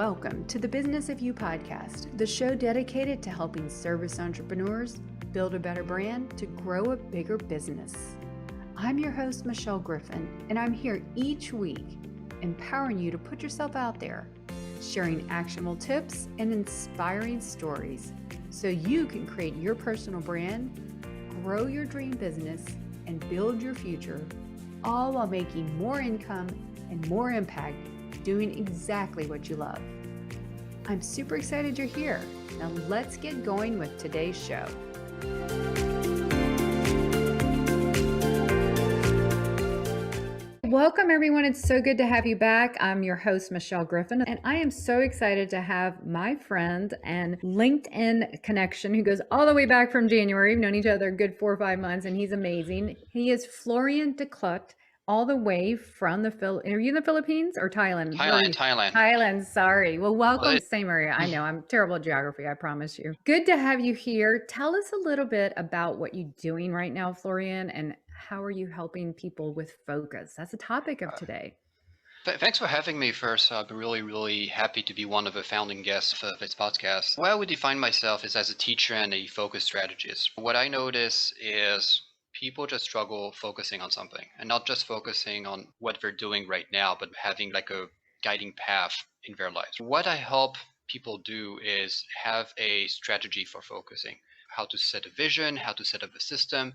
welcome to the Business of You podcast, the show dedicated to helping service entrepreneurs build a better brand to grow a bigger business. I'm your host, Michelle Griffin, and I'm here each week empowering you to put yourself out there, sharing actionable tips and inspiring stories so you can create your personal brand, grow your dream business, and build your future, all while making more income and more impact doing exactly what you love. I'm super excited you're here. Now let's get going with today's show. Welcome everyone. It's so good to have you back. I'm your host, Michelle Griffin, and I am so excited to have my friend and LinkedIn connection who goes all the way back from January. We've known each other a good 4 or 5 months, and he's amazing. He is Florian Decludt, all the way from are you in the Philippines or Thailand? Thailand, sorry. Well, welcome. Same area. I know I'm terrible at geography, I promise you. Good to have you here. Tell us a little bit about what you're doing right now, Florian, and how are you helping people with focus? That's the topic of today. Thanks for having me first. I've been really happy to be one of the founding guests of this podcast. Well, I would define myself as a teacher and a focus strategist. What I notice is people just struggle focusing on something and not just focusing on what they're doing right now, but having like a guiding path in their lives. What I help people do is have a strategy for focusing, how to set a vision, how to set up a system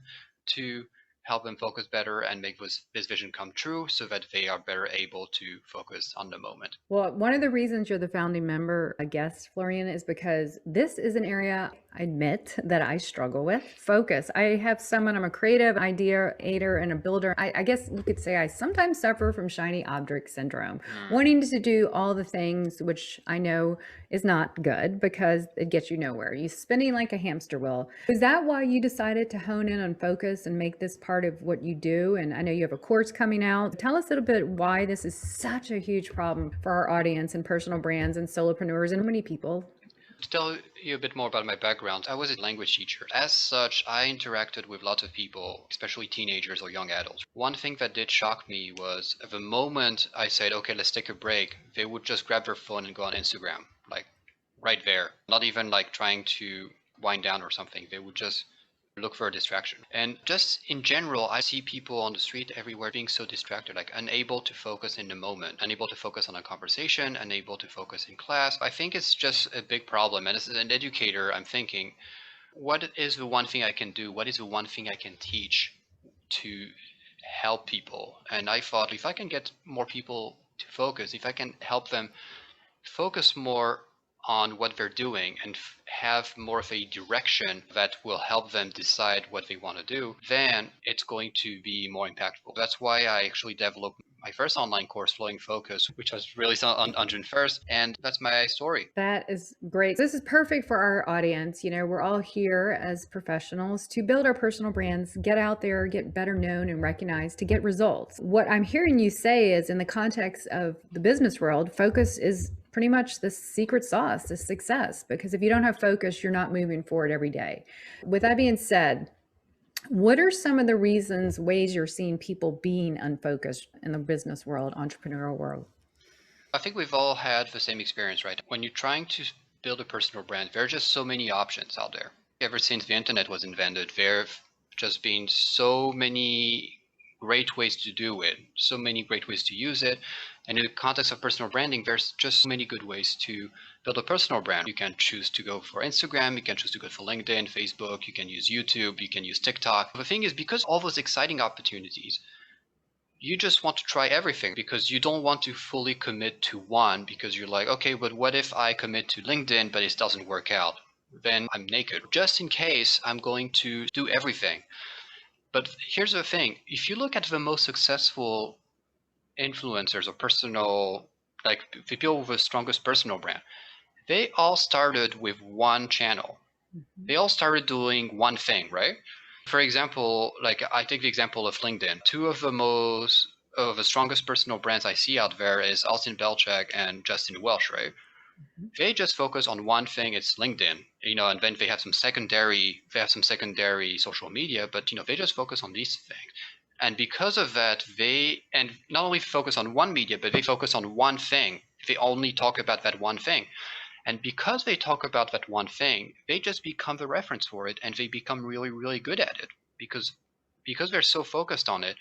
to help them focus better and make this vision come true so that they are better able to focus on the moment. Well, one of the reasons you're the founding member, I guess, Florian, is because this is an area I admit that I struggle with. Focus. I'm a creative ideator and a builder. I guess you could say I sometimes suffer from shiny object syndrome, wanting to do all the things, which I know is not good because it gets you nowhere. You're spinning like a hamster wheel. Is that why you decided to hone in on focus and make this part of what you do? And I know you have a course coming out. Tell us a little bit why this is such a huge problem for our audience and personal brands and solopreneurs and many people. To tell you a bit more about my background, I was a language teacher. As such, I interacted with lots of people, especially teenagers or young adults. One thing that did shock me was the moment I said, okay, let's take a break, they would just grab their phone and go on Instagram, like right there. Not even like trying to wind down or something. They would just look for a distraction. And just in general, I see people on the street everywhere being so distracted, like unable to focus in the moment, unable to focus on a conversation, unable to focus in class. I think it's just a big problem. And as an educator, I'm thinking, what is the one thing I can do? What is the one thing I can teach to help people? And I thought, if I can get more people to focus, if I can help them focus more on what they're doing and have more of a direction that will help them decide what they want to do, then it's going to be more impactful. That's why I actually developed my first online course, Flowing Focus, which was released on June 1st. And that's my story. That is great. This is perfect for our audience. You know, we're all here as professionals to build our personal brands, get out there, get better known and recognized to get results. What I'm hearing you say is in the context of the business world, focus is pretty much the secret sauce to success, because if you don't have focus, you're not moving forward every day. With that being said, what are some of the ways you're seeing people being unfocused in the business world, entrepreneurial world? I think we've all had the same experience, right? When you're trying to build a personal brand, there are just so many options out there. Ever since the internet was invented, there have just been so many great ways to do it, so many great ways to use it. And in the context of personal branding, there's just so many good ways to build a personal brand. You can choose to go for Instagram, you can choose to go for LinkedIn, Facebook, you can use YouTube, you can use TikTok. The thing is, because all those exciting opportunities, you just want to try everything because you don't want to fully commit to one, because you're like, okay, but what if I commit to LinkedIn, but it doesn't work out? Then I'm naked. Just in case, I'm going to do everything. But here's the thing. If you look at the most successful influencers or like people with the strongest personal brand, they all started with one channel. Mm-hmm. They all started doing one thing, right? For example, like I take the example of LinkedIn. Two of the strongest personal brands I see out there is Austin Belchak and Justin Welsh, right? Mm-hmm. They just focus on one thing, it's LinkedIn, and then they have some secondary social media, but they just focus on these things. And because of that, they not only focus on one media, but they focus on one thing. They only talk about that one thing. And because they talk about that one thing, they just become the reference for it, and they become really, really good at it. Because they're so focused on it,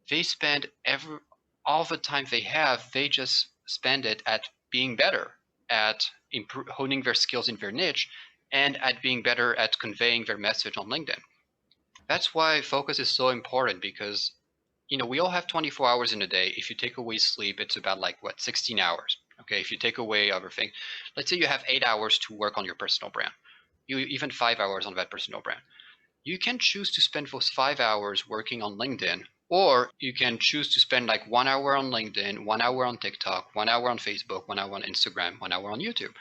they spend all the time they have, they just spend it at being better, at honing their skills in their niche, and at being better at conveying their message on LinkedIn. That's why focus is so important, because we all have 24 hours in a day. If you take away sleep, it's about 16 hours. Okay, if you take away everything, let's say you have 8 hours to work on your personal brand, you even 5 hours on that personal brand. You can choose to spend those 5 hours working on LinkedIn, or you can choose to spend 1 hour on LinkedIn, 1 hour on TikTok, 1 hour on Facebook, 1 hour on Instagram, 1 hour on YouTube.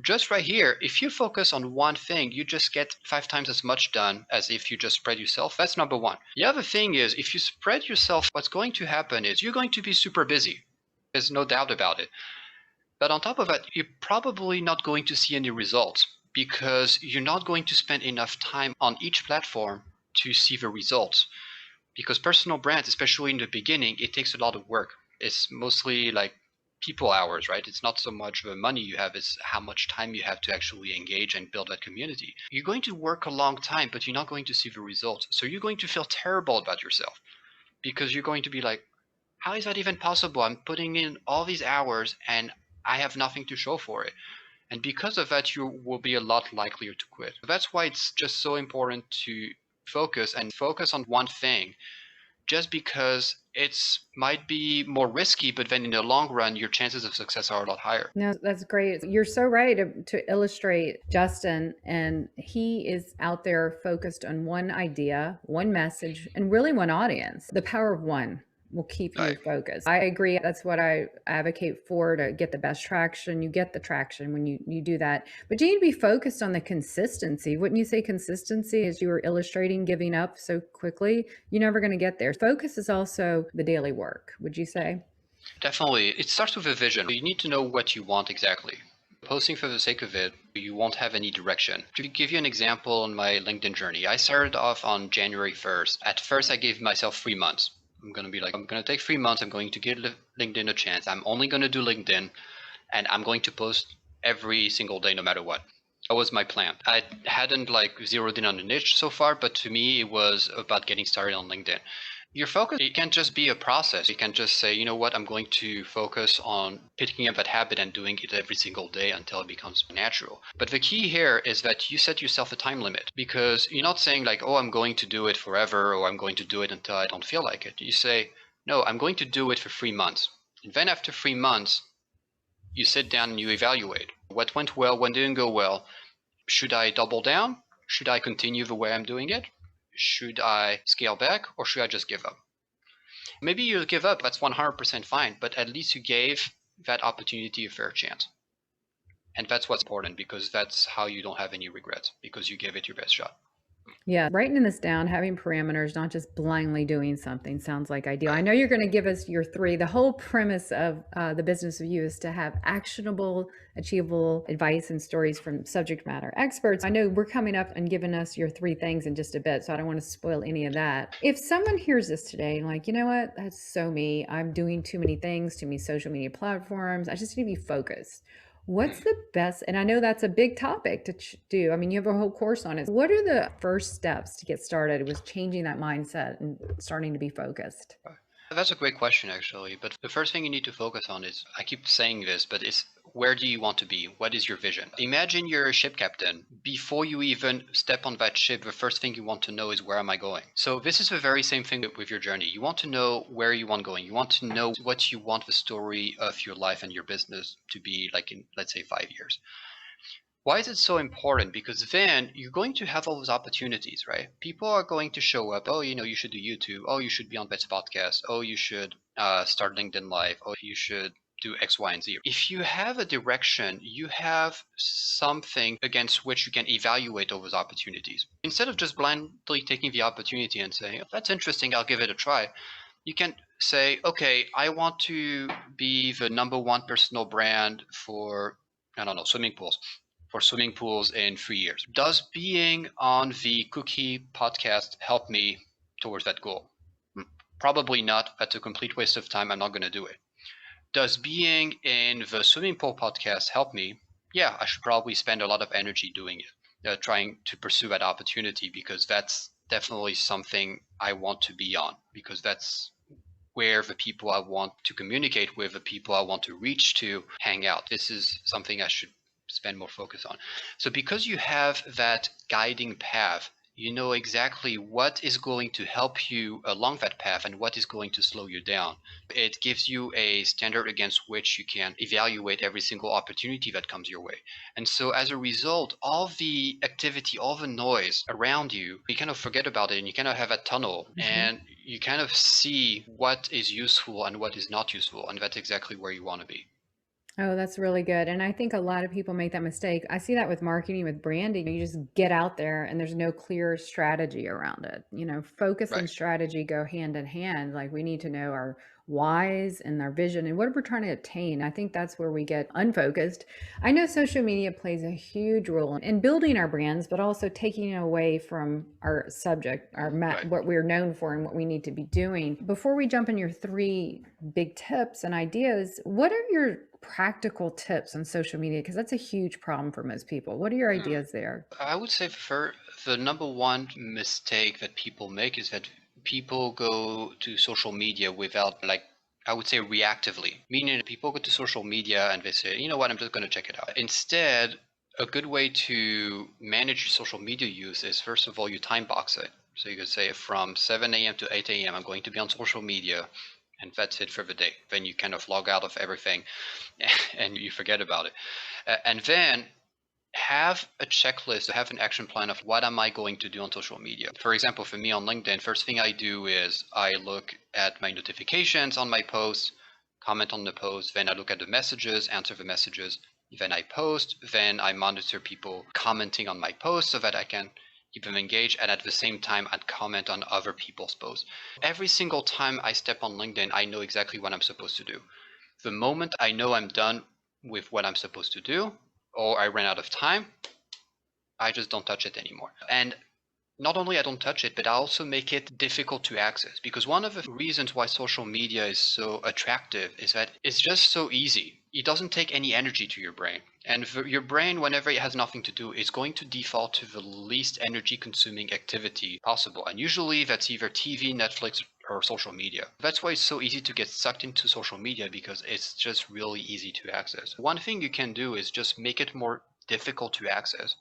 Just right here, if you focus on one thing, you just get 5 times as much done as if you just spread yourself. That's number one. The other thing is, if you spread yourself, what's going to happen is you're going to be super busy. There's no doubt about it. But on top of that, you're probably not going to see any results, because you're not going to spend enough time on each platform to see the results. Because personal brands, especially in the beginning, it takes a lot of work. It's mostly people hours, right? It's not so much the money you have, it's how much time you have to actually engage and build that community. You're going to work a long time, but you're not going to see the results. So you're going to feel terrible about yourself, because you're going to be like, how is that even possible? I'm putting in all these hours and I have nothing to show for it. And because of that, you will be a lot likelier to quit. That's why it's just so important to focus on one thing, just because it might be more risky, but then in the long run, your chances of success are a lot higher. No, that's great. You're so right to illustrate Justin, and he is out there focused on one idea, one message, and really one audience. The power of one will keep you Right. focused. I agree. That's what I advocate for, to get the best traction. You get the traction when you do that. But you need to be focused on the consistency. Wouldn't you say consistency, as you were illustrating, giving up so quickly, you're never going to get there. Focus is also the daily work, would you say? Definitely. It starts with a vision. You need to know what you want exactly. Posting for the sake of it, you won't have any direction. To give you an example, on my LinkedIn journey, I started off on January 1st. At first, I gave myself 3 months. I'm going to be I'm going to take 3 months. I'm going to give LinkedIn a chance. I'm only going to do LinkedIn, and I'm going to post every single day, no matter what. That was my plan. I hadn't zeroed in on a niche so far, but to me, it was about getting started on LinkedIn. Your focus, it can't just be a process. You can't just say, you know what, I'm going to focus on picking up that habit and doing it every single day until it becomes natural. But the key here is that you set yourself a time limit, because you're not saying oh, I'm going to do it forever, or I'm going to do it until I don't feel like it. You say, no, I'm going to do it for 3 months. And then after 3 months, you sit down and you evaluate what went well, what didn't go well. Should I double down? Should I continue the way I'm doing it? Should I scale back, or should I just give up? Maybe you'll give up, that's 100% fine, but at least you gave that opportunity a fair chance. And that's what's important, because that's how you don't have any regrets, because you gave it your best shot. Yeah, writing this down, having parameters, not just blindly doing something, sounds like ideal. I Right. know you're going to give us your three. The whole premise of the business of you is to have actionable, achievable advice and stories from subject matter experts. I know we're coming up and giving us your three things in just a bit, so I don't want to spoil any of that. If someone hears this today and you know what, that's so me. I'm doing too many things, too many social media platforms. I just need to be focused. What's the best? And I know that's a big topic to do. I mean, you have a whole course on it. What are the first steps to get started with changing that mindset and starting to be focused? That's a great question, actually. But the first thing you need to focus on is, I keep saying this, but it's, where do you want to be? What is your vision? Imagine you're a ship captain. Before you even step on that ship, the first thing you want to know is, where am I going? So this is the very same thing with your journey. You want to know where you want going. You want to know what you want the story of your life and your business to be in, let's say, 5 years. Why is it so important? Because then you're going to have all those opportunities, right? People are going to show up. Oh, you should do YouTube. Oh, you should be on Bet's podcast. Oh, you should start LinkedIn Live. Oh, you should do X, Y, and Z. If you have a direction, you have something against which you can evaluate all those opportunities. Instead of just blindly taking the opportunity and saying, oh, that's interesting, I'll give it a try. You can say, okay, I want to be the #1 personal brand for, I don't know, swimming pools. For swimming pools in 3 years. Does being on the Cookie podcast help me towards that goal? Probably not. That's a complete waste of time. I'm not going to do it. Does being in the swimming pool podcast help me? Yeah, I should probably spend a lot of energy doing it, trying to pursue that opportunity, because that's definitely something I want to be on, because that's where the people I want to communicate with, the people I want to reach to, hang out. This is something I should spend more focus on. So because you have that guiding path, you know exactly what is going to help you along that path and what is going to slow you down. It gives you a standard against which you can evaluate every single opportunity that comes your way. And so as a result, all the activity, all the noise around you, you kind of forget about it and you kind of have a tunnel, and you kind of see what is useful and what is not useful. And that's exactly where you want to be. Oh, that's really good. And I think a lot of people make that mistake. I see that with marketing, with branding. You just get out there and there's no clear strategy around it. Focus Right. and strategy go hand in hand. Like we need to know our whys and our vision and what we're trying to attain. I think that's where we get unfocused. I know social media plays a huge role in building our brands, but also taking it away from our subject, Right. what we're known for and what we need to be doing. Before we jump in your three big tips and ideas, what are your practical tips on social media? Because that's a huge problem for most people. What are your ideas there? I would say for the number one mistake that people make is that people go to social media without, like, I would say reactively, meaning people go to social media and they say, you know what, I'm just going to check it out. Instead, a good way to manage your social media use is, first of all, you time box it. So you could say from 7 a.m. to 8 a.m., I'm going to be on social media, and that's it for the day. Then you kind of log out of everything and you forget about it. And then have a checklist, have an action plan of what am I going to do on social media. For example, for me on LinkedIn, first thing I do is I look at my notifications on my posts, comment on the post, then I look at the messages, answer the messages, then I post, then I monitor people commenting on my posts so that I can keep them engaged, and at the same time I'd comment on other people's posts. Every single time I step on LinkedIn, I know exactly what I'm supposed to do. The moment I know I'm done with what I'm supposed to do, or I ran out of time, I just don't touch it anymore. And not only I don't touch it, but I also make it difficult to access, because one of the reasons why social media is so attractive is that it's just so easy. It doesn't take any energy to your brain. And your brain, whenever it has nothing to do, is going to default to the least energy consuming activity possible. And usually that's either TV, Netflix, or social media. That's why it's so easy to get sucked into social media, because it's just really easy to access. One thing you can do is just make it more difficult to access.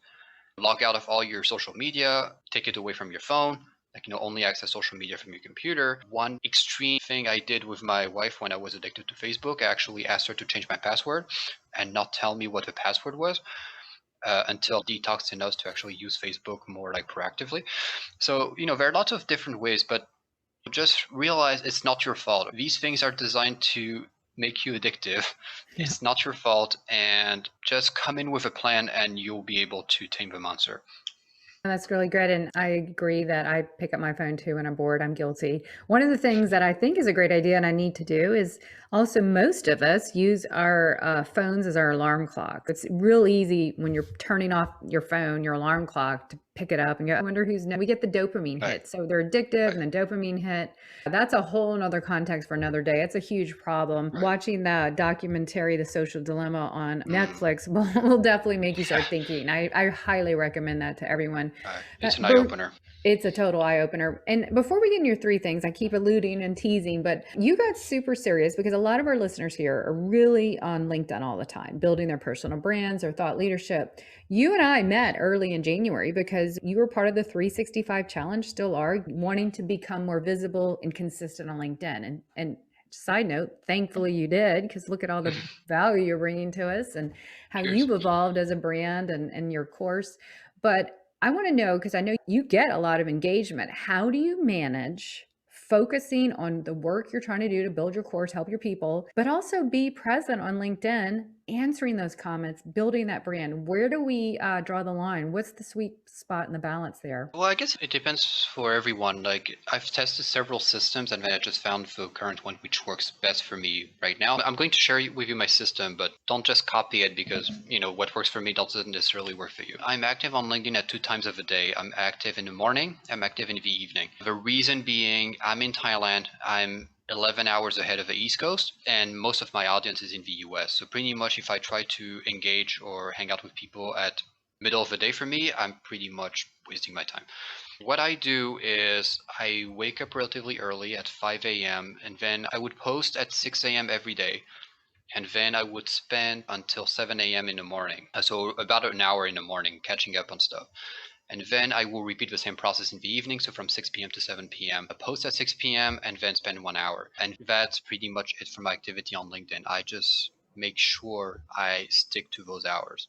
Log out of all your social media, take it away from your phone, like, only access social media from your computer. One extreme thing I did with my wife when I was addicted to Facebook, I actually asked her to change my password and not tell me what the password was until detoxing us to actually use Facebook more like proactively. So, there are lots of different ways, but just realize it's not your fault. These things are designed to make you addictive. Yeah. It's not your fault, and just come in with a plan and you'll be able to tame the monster. That's really good. And I agree that I pick up my phone too when I'm bored. I'm guilty. One of the things that I think is a great idea and I need to do is also, most of us use our phones as our alarm clock. It's real easy when you're turning off your phone, your alarm clock, to pick it up and go, I wonder who's next. We get the dopamine Right, hit. So they're addictive, right, and the dopamine hit. That's a whole nother context for another day. It's a huge problem. right. Watching the documentary, The Social Dilemma on Mm, Netflix will definitely make you yeah, start thinking. I highly recommend that to everyone. it's an eye Both, opener. it's a total eye opener. And before we get into your three things, I keep alluding and teasing, but you got super serious because a lot of our listeners here are really on LinkedIn all the time, building their personal brands or thought leadership. You and I met early in January because you were part of the 365 challenge, still are, wanting to become more visible and consistent on LinkedIn. And side note, thankfully you did, because look at all the value you're bringing to us and how Cheers. you've evolved as a brand and your course. But I want to know, because I know you get a lot of engagement. How do you manage focusing on the work you're trying to do to build your course, help your people, but also be present on LinkedIn, answering those comments, building that brand? Where do we draw the line? What's the sweet spot in the balance there? Well, I guess it depends for everyone. Like, I've tested several systems and then I just found the current one which works best for me right now. I'm going to share with you my system, but don't just copy it, because, what works for me doesn't necessarily work for you. I'm active on LinkedIn at 2 times of a day. I'm active in the morning, I'm active in the evening. The reason being, I'm in Thailand. I'm 11 hours ahead of the East Coast, and most of my audience is in the US. So pretty much if I try to engage or hang out with people at middle of the day for me, I'm pretty much wasting my time. What I do is I wake up relatively early at 5 a.m. and then I would post at 6 a.m. every day. And then I would spend until 7 a.m. in the morning. So about an hour in the morning catching up on stuff. And then I will repeat the same process in the evening. So from 6 p.m. to 7 p.m. I post at 6 p.m. and then spend 1 hour. And that's pretty much it for my activity on LinkedIn. I just make sure I stick to those hours.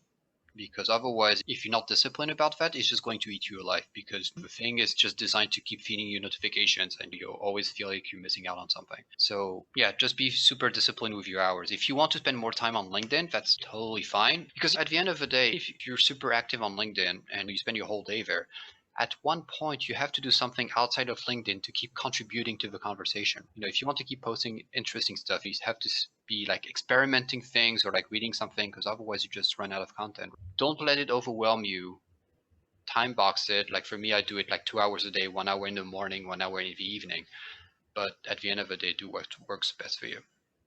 Because otherwise, if you're not disciplined about that, it's just going to eat you alive. Because the thing is just designed to keep feeding you notifications and you'll always feel like you're missing out on something. So yeah, just be super disciplined with your hours. If you want to spend more time on LinkedIn, that's totally fine. Because at the end of the day, if you're super active on LinkedIn and you spend your whole day there, at one point you have to do something outside of LinkedIn to keep contributing to the conversation. If you want to keep posting interesting stuff, you have to be like experimenting things or like reading something, because otherwise you just run out of content. Don't let it overwhelm you. Time box it. Like for me, I do it like 2 hours a day, 1 hour in the morning, 1 hour in the evening. But at the end of the day, do what works best for you.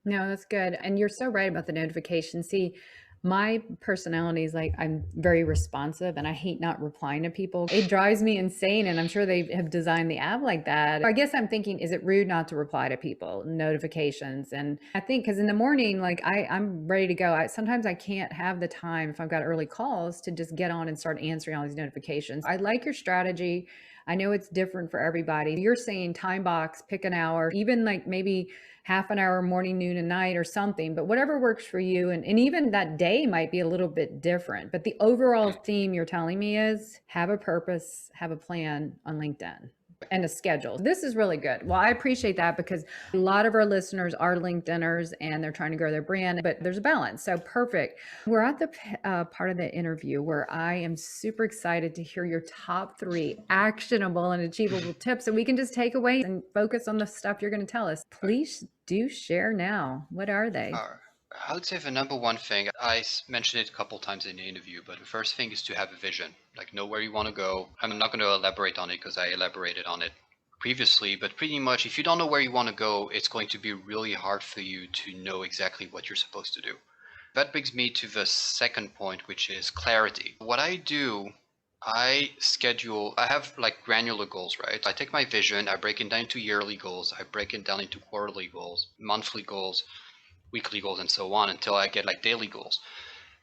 No, that's good. And you're so right about the notification. See, my personality is like I'm very responsive and I hate not replying to people. It drives me insane. And I'm sure they have designed the app like that. I guess I'm thinking, is it rude not to reply to people, notifications? And I think because in the morning, like I'm ready to go. Sometimes I can't have the time if I've got early calls to just get on and start answering all these notifications. I like your strategy. I know it's different for everybody. You're saying time box, pick an hour, even like maybe half an hour morning, noon, and night or something, but whatever works for you. And even that day might be a little bit different. But the overall theme you're telling me is have a purpose, have a plan on LinkedIn and a schedule. This is really good. Well, I appreciate that because a lot of our listeners are LinkedIners and they're trying to grow their brand, but there's a balance. So perfect. We're at the part of the interview where I am super excited to hear your top 3 actionable and achievable tips that we can just take away and focus on the stuff you're going to tell us. Please do share now. What are they? I would say the number one thing, I mentioned it a couple times in the interview, but the first thing is to have a vision, like know where you want to go. I'm not going to elaborate on it because I elaborated on it previously, but pretty much if you don't know where you want to go, it's going to be really hard for you to know exactly what you're supposed to do. That brings me to the second point, which is clarity. What I do, I have like granular goals, right? I take my vision, I break it down into yearly goals, I break it down into quarterly goals, monthly goals, weekly goals, and so on until I get like daily goals.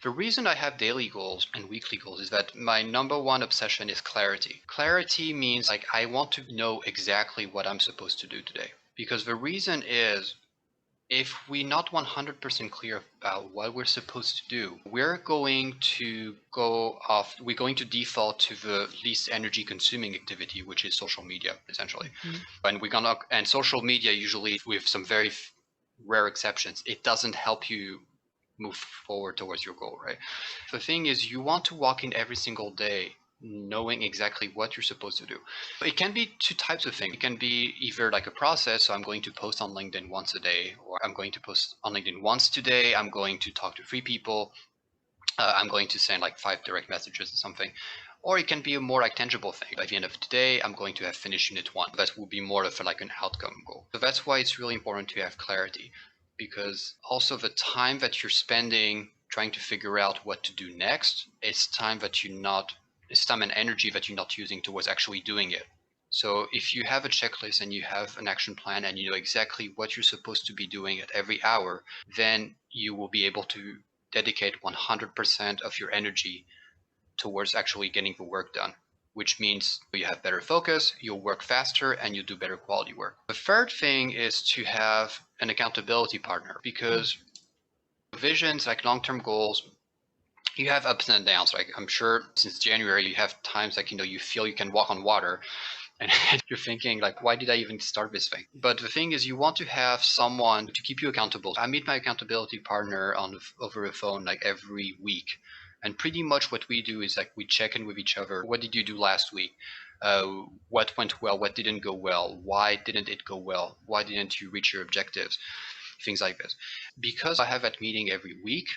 The reason I have daily goals and weekly goals is that my number one obsession is clarity. Clarity means like I want to know exactly what I'm supposed to do today. Because the reason is if we're not 100% clear about what we're supposed to do, we're going to default to the least energy consuming activity, which is social media, essentially. And social media usually, with some very rare exceptions, it doesn't help you move forward towards your goal, right? The thing is, you want to walk in every single day knowing exactly what you're supposed to do. It can be two types of things. It can be either like a process, so I'm going to post on LinkedIn once a day, or I'm going to post on LinkedIn once today, I'm going to talk to 3 people, I'm going to send like 5 direct messages or something. Or it can be a more like tangible thing. By the end of today, I'm going to have finished unit 1. That will be more of a, like an outcome goal. So that's why it's really important to have clarity, because also the time that you're spending trying to figure out what to do next, it's time and energy that you're not using towards actually doing it. So if you have a checklist and you have an action plan and you know exactly what you're supposed to be doing at every hour, then you will be able to dedicate 100% of your energy towards actually getting the work done, which means you have better focus, you'll work faster, and you'll do better quality work. The third thing is to have an accountability partner, because visions, like long-term goals, you have ups and downs. Like I'm sure since January, you have times like, you feel you can walk on water and you're thinking like, why did I even start this thing? But the thing is, you want to have someone to keep you accountable. I meet my accountability partner over the phone like every week. And pretty much what we do is like we check in with each other. What did you do last week? What went well? What didn't go well? Why didn't it go well? Why didn't you reach your objectives? Things like this. Because I have that meeting every week,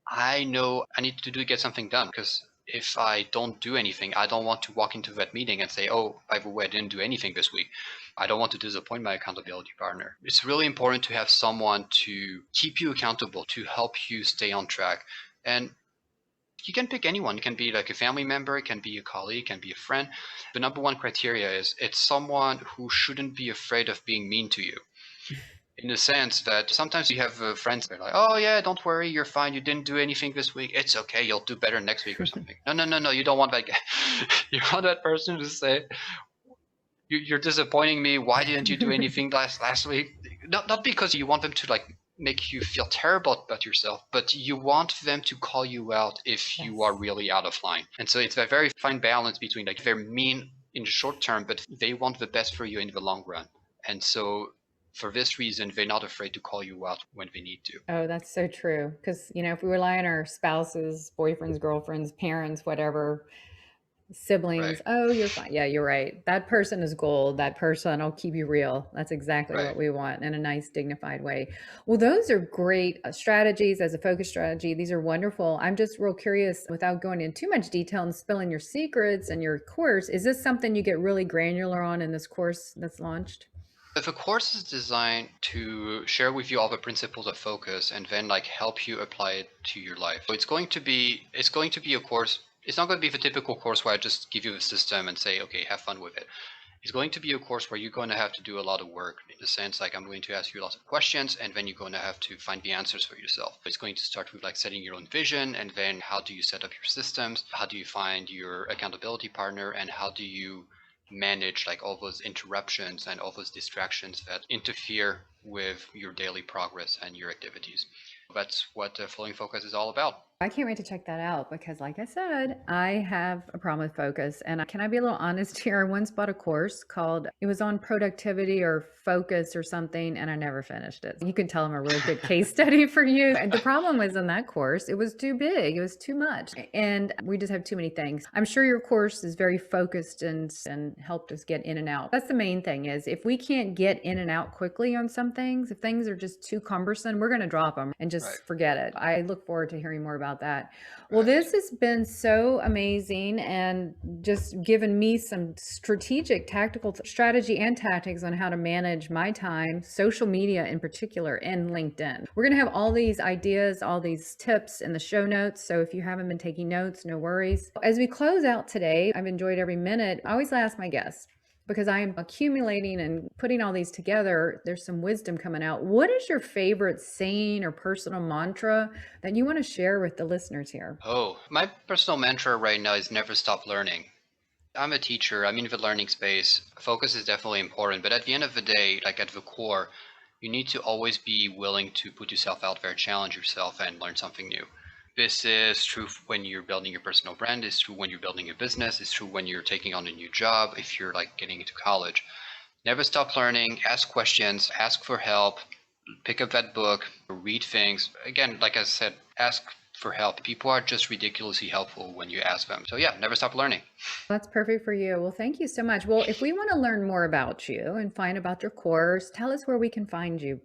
I know I need to get something done, because if I don't do anything, I don't want to walk into that meeting and say, oh, by the way, I didn't do anything this week. I don't want to disappoint my accountability partner. It's really important to have someone to keep you accountable, to help you stay on track. And you can pick anyone. It can be like a family member, it can be a colleague, it can be a friend. The number one criteria is it's someone who shouldn't be afraid of being mean to you. In the sense that sometimes you have friends that are like, oh yeah, don't worry, you're fine, you didn't do anything this week, it's okay, you'll do better next week or something. No, you don't want that guy. You want that person to say, you're disappointing me, why didn't you do anything last week? Not because you want them to like make you feel terrible about yourself, but you want them to call you out if you are really out of line. And so it's a very fine balance between like they're mean in the short term, but they want the best for you in the long run. And so for this reason, they're not afraid to call you out when they need to. Oh, that's so true. Because, if we rely on our spouses, boyfriends, girlfriends, parents, whatever, siblings, Right. oh, you're fine. Yeah, you're right. That person is gold. That person will keep you real. That's exactly Right. what we want in a nice, dignified way. Well, those are great strategies as a focus strategy. These are wonderful. I'm just real curious, without going into too much detail and spilling your secrets and your course, is this something you get really granular on in this course that's launched? If a course is designed to share with you all the principles of focus and then like help you apply it to your life. So it's going to be a course. It's not going to be the typical course where I just give you a system and say, okay, have fun with it. It's going to be a course where you're going to have to do a lot of work in the sense like I'm going to ask you lots of questions and then you're going to have to find the answers for yourself. It's going to start with like setting your own vision, and then how do you set up your systems? How do you find your accountability partner, and how do you manage like all those interruptions and all those distractions that interfere with your daily progress and your activities. That's what Flowing Focus is all about. I can't wait to check that out because, like I said, I have a problem with focus. And can I be a little honest here? I once bought a course it was on productivity or focus or something, and I never finished it. You can tell I'm a really good case study for you. And the problem was in that course, it was too big, it was too much. And we just have too many things. I'm sure your course is very focused and helped us get in and out. That's the main thing is if we can't get in and out quickly on some things, if things are just too cumbersome, we're going to drop them and just forget it. I look forward to hearing more about that. Well, this has been so amazing and just given me some strategic, tactical strategy and tactics on how to manage my time, social media in particular, and LinkedIn. We're going to have all these ideas, all these tips in the show notes. So if you haven't been taking notes, no worries. As we close out today, I've enjoyed every minute. I always ask my guests, because I am accumulating and putting all these together, there's some wisdom coming out. What is your favorite saying or personal mantra that you want to share with the listeners here? Oh, my personal mantra right now is never stop learning. I'm a teacher. I'm in the learning space. Focus is definitely important, but at the end of the day, like at the core, you need to always be willing to put yourself out there, challenge yourself, and learn something new. This is true when you're building your personal brand. It's true when you're building a business. It's true when you're taking on a new job. If you're like getting into college, never stop learning. Ask questions. Ask for help. Pick up that book. Read things. Again, like I said, ask for help. People are just ridiculously helpful when you ask them. So yeah, never stop learning. That's perfect for you. Well, thank you so much. Well, if we want to learn more about you and find about your course, tell us where we can find you.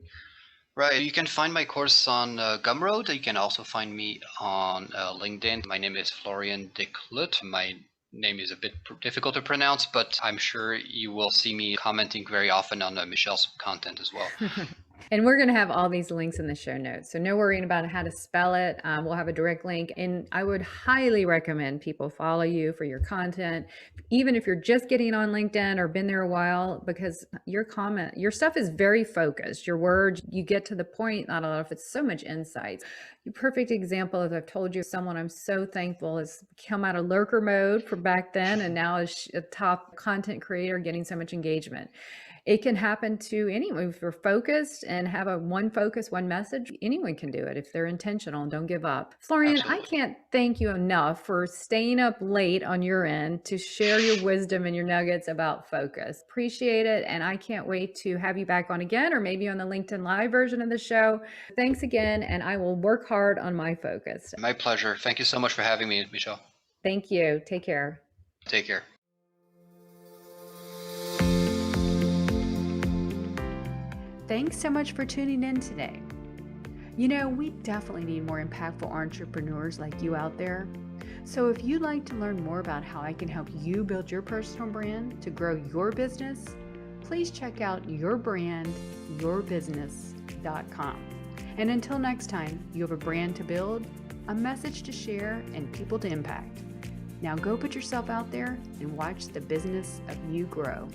Right. You can find my course on Gumroad. You can also find me on LinkedIn. My name is Florian Decludt. My name is a bit difficult to pronounce, but I'm sure you will see me commenting very often on Michelle's content as well. And we're going to have all these links in the show notes. So no worrying about how to spell it. We'll have a direct link. And I would highly recommend people follow you for your content, even if you're just getting on LinkedIn or been there a while, because your stuff is very focused. Your words, you get to the point, not a lot of it's so much insights. Your perfect example, as I've told you, someone I'm so thankful has come out of lurker mode from back then and now is a top content creator getting so much engagement. It can happen to anyone. If you're focused and have one focus, one message, anyone can do it if they're intentional and don't give up. Florian, Absolutely. I can't thank you enough for staying up late on your end to share your wisdom and your nuggets about focus. Appreciate it. And I can't wait to have you back on again, or maybe on the LinkedIn Live version of the show. Thanks again. And I will work hard on my focus. My pleasure. Thank you so much for having me, Michelle. Thank you. Take care. Take care. Thanks so much for tuning in today. We definitely need more impactful entrepreneurs like you out there. So if you'd like to learn more about how I can help you build your personal brand to grow your business, please check out yourbrandyourbusiness.com. And until next time, you have a brand to build, a message to share, and people to impact. Now go put yourself out there and watch the business of you grow.